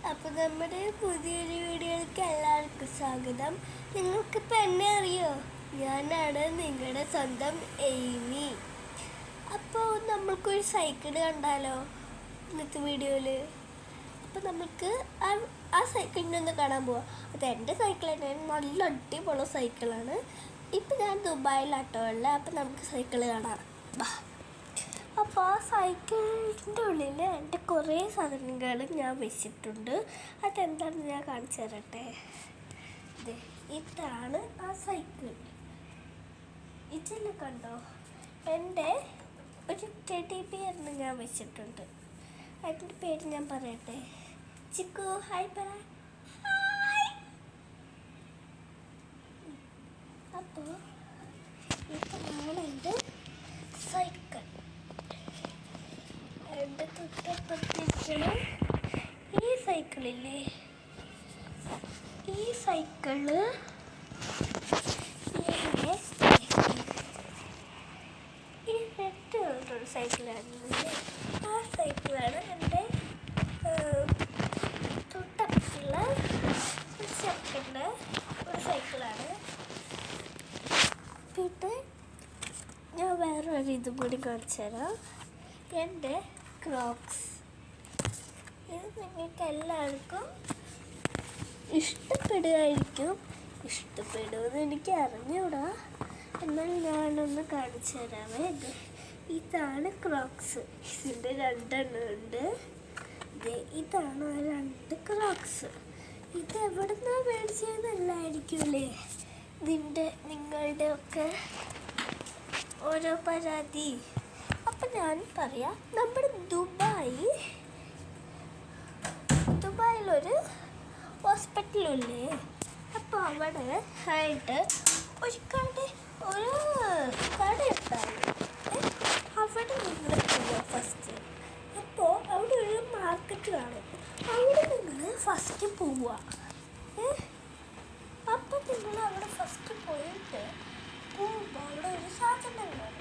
അപ്പോൾ നമ്മുടെ പുതിയൊരു വീഡിയോയിലേക്ക് എല്ലാവർക്കും സ്വാഗതം. നിങ്ങൾക്കിപ്പോൾ എന്നെ അറിയോ? ഞാനാണ് നിങ്ങളുടെ സ്വന്തം എയ്മി. അപ്പോൾ നമ്മൾക്കൊരു സൈക്കിൾ കണ്ടാലോ ഇന്നത്തെ വീഡിയോയിൽ? അപ്പോൾ നമുക്ക് ആ സൈക്കിളിനെ ഒന്ന് കാണാൻ പോവാം. അത് എൻ്റെ സൈക്കിൾ തന്നെയാണ്, നല്ല അടിപൊളി സൈക്കിളാണ്. ഇപ്പം ഞാൻ ദുബായിലാട്ടോ ഉള്ളത്. അപ്പോൾ നമുക്ക് സൈക്കിൾ കാണാം. അപ്പോൾ ആ സൈക്കിളിൻ്റെ ഉള്ളിൽ എൻ്റെ കുറേ സാധനങ്ങൾ ഞാൻ വെച്ചിട്ടുണ്ട്. അതെന്താണെന്ന് ഞാൻ കാണിച്ചു തരട്ടെ. ഇതാണ് ആ സൈക്കിൾ. ഇതിൽ കണ്ടോ, എൻ്റെ ഒരു ടെഡി ബിയറിന് ഞാൻ വെച്ചിട്ടുണ്ട്. അതിൻ്റെ പേര് ഞാൻ പറയട്ടെ. ചിക്കു ഹായ് പറ. അപ്പോൾ ഇതാണ് എൻ്റെ സൈക്കിൾ. എൻ്റെ തൊട്ടപ്പുറത്തേക്കുള്ള ഈ സൈക്കിളില്ലേ, ഈ സൈക്കിള് ഈ റെഡ് കളറുള്ള സൈക്കിളാണ്. ആ സൈക്കിളാണ് എൻ്റെ തൊട്ടപ്പുറത്തുള്ള ഒരു ചെറുക്കൻ്റെ ഒരു സൈക്കിളാണ്. പിന്നെ ഞാൻ വേറൊരു ഇതും കൂടി കാണിച്ചു തരാം. എൻ്റെ ക്രോക്സ്. ഇത് നിങ്ങൾക്ക് എല്ലാവർക്കും ഇഷ്ടപ്പെടുമായിരിക്കും. ഇഷ്ടപ്പെടുമെന്ന് എനിക്ക് അറിഞ്ഞൂടാ, എന്നാൽ ഞാനൊന്ന് കാണിച്ചു തരാമേ. ഇതാണ് ക്രോക്സ്. ഇതിൻ്റെ 2 എണ്ണം ഉണ്ട്. ഇതാണ് ആ 2 ക്രോക്സ്. ഇത് എവിടെ നിന്നാണ് മേടിച്ചതെന്നല്ലായിരിക്കുമല്ലേ നിങ്ങളുടെ ഒക്കെ ഓരോ പരാതി. അപ്പം ഞാൻ പറയാം, നമ്മുടെ ദുബായിലൊരു ഹോസ്പിറ്റലില്ലേ, അപ്പോൾ അവിടെ ആയിട്ട് ഒരു കട ഉണ്ടാവും. അവിടെ നിങ്ങൾ പോവുക ഫസ്റ്റ്. അപ്പോൾ അവിടെ ഒരു മാർക്കറ്റ് കാണും. അവിടെ നിങ്ങൾ ഫസ്റ്റ് പോവുക. അപ്പം നിങ്ങൾ അവിടെ ഫസ്റ്റ് പോയിട്ട് പോകുമ്പോൾ അവിടെ ഒരു സാധനം കാണും.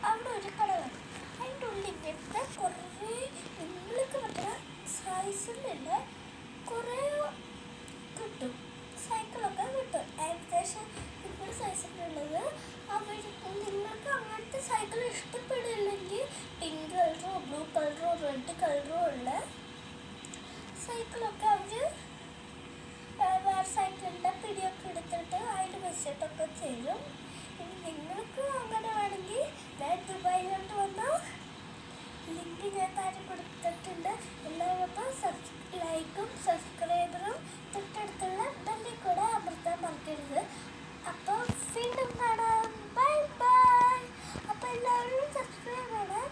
അവിടെ ഒരു കട കാണും. അതിൻ്റെ ഉള്ളിൽ ഇങ്ങനത്തെ കുറേ നിങ്ങൾക്ക് പറ്റുന്ന സൈസിലുള്ള കുറേ കിട്ടും. സൈക്കിളൊക്കെ കിട്ടും. ഏകദേശം നിങ്ങളുടെ സൈസിലുള്ളത്. നിങ്ങൾക്ക് അങ്ങനത്തെ സൈക്കിൾ ഇഷ്ടപ്പെടില്ലെങ്കിൽ പിങ്ക് കളറോ ബ്ലൂ കളറോ റെഡ് കളറോ ഉള്ള സൈക്കിളൊക്കെ അവർ വേറെ സൈക്കിളിൻ്റെ പിടിയൊക്കെ എടുത്തിട്ട് അതിൽ വെച്ചിട്ടൊക്കെ ചെയ്യും. ഇനി നിങ്ങൾക്ക് അങ്ങനെ വേണമെങ്കിൽ ദുബായിലോട്ട് വന്നാൽ ലിങ്ക് ഞാൻ താഴെ കൊടുത്തിട്ടുണ്ട്. എല്ലാവർക്കും ലൈക്കും സബ്സ്ക്രൈബറും തൊട്ടടുത്തുള്ള ബെല്ലിൽ കൂടെ അമർത്താൻ മറക്കരുത്. അപ്പോൾ വീണ്ടും കാണാം. Bye bye. അപ്പോൾ എല്ലാവരും സബ്സ്ക്രൈബ് ചെയ്യണം.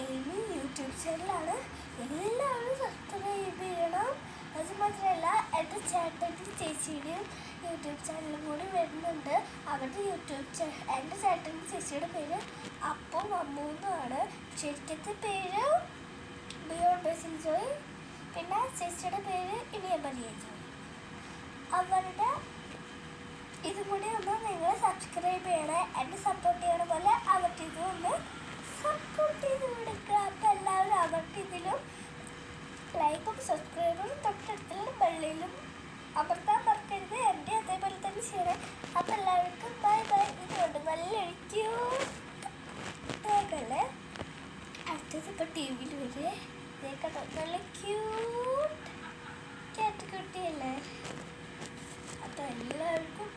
എയ്മി യൂട്യൂബ് ചാനലാണ്, എല്ലാവരും സബ്സ്ക്രൈബ് ചെയ്യണം. അതുമാത്രമല്ല എൻ്റെ ചേട്ടൻ്റെയും ചേച്ചിയുടെയും യൂട്യൂബ് ചാനലും കൂടി വരുന്നുണ്ട്. അവരുടെ എൻ്റെ ചേട്ടൻ്റെ ചേച്ചിയുടെ പേര് അപ്പു അമ്മു എന്നാണ്. ശരിക്കത്തെ പേര് ബിയോണ്ട് ബേസിംഗ് ജോയ്. പിന്നെ ചേച്ചിയുടെ പേര് ഇനിയബലിയ ജോയ്. അവരുടെ ഇതും കൂടി ഒന്ന് നിങ്ങൾ സബ്സ്ക്രൈബ് ചെയ്യണേ. എന്നെ സപ്പോർട്ട് ചെയ്യണ പോലെ അവർക്ക് ഇതും ഒന്ന് സപ്പോർട്ട് ചെയ്ത് കൊടുക്കുക. അപ്പോൾ എല്ലാവരും അവർക്ക് ഇതിലും ലൈക്കും സബ്സ്ക്രൈബും തൊട്ടടുത്തുള്ള ബെല്ലിലും അമർത്താൻ മറക്കരുത്. എൻ്റെ അതേപോലെ തന്നെ ചെയ്യണം. അപ്പം എല്ലാവർക്കും ബൈ ബൈ. ഇതുകൊണ്ട് നല്ലൊരു ക്യൂട്ടല്ലേ. അടുത്തത് ഇപ്പോൾ ടി വിയിൽ വരെ കേട്ടോ, നല്ല ക്യൂട്ട് കാറ്റ് കുട്ടിയല്ലേ. അപ്പം എല്ലാവർക്കും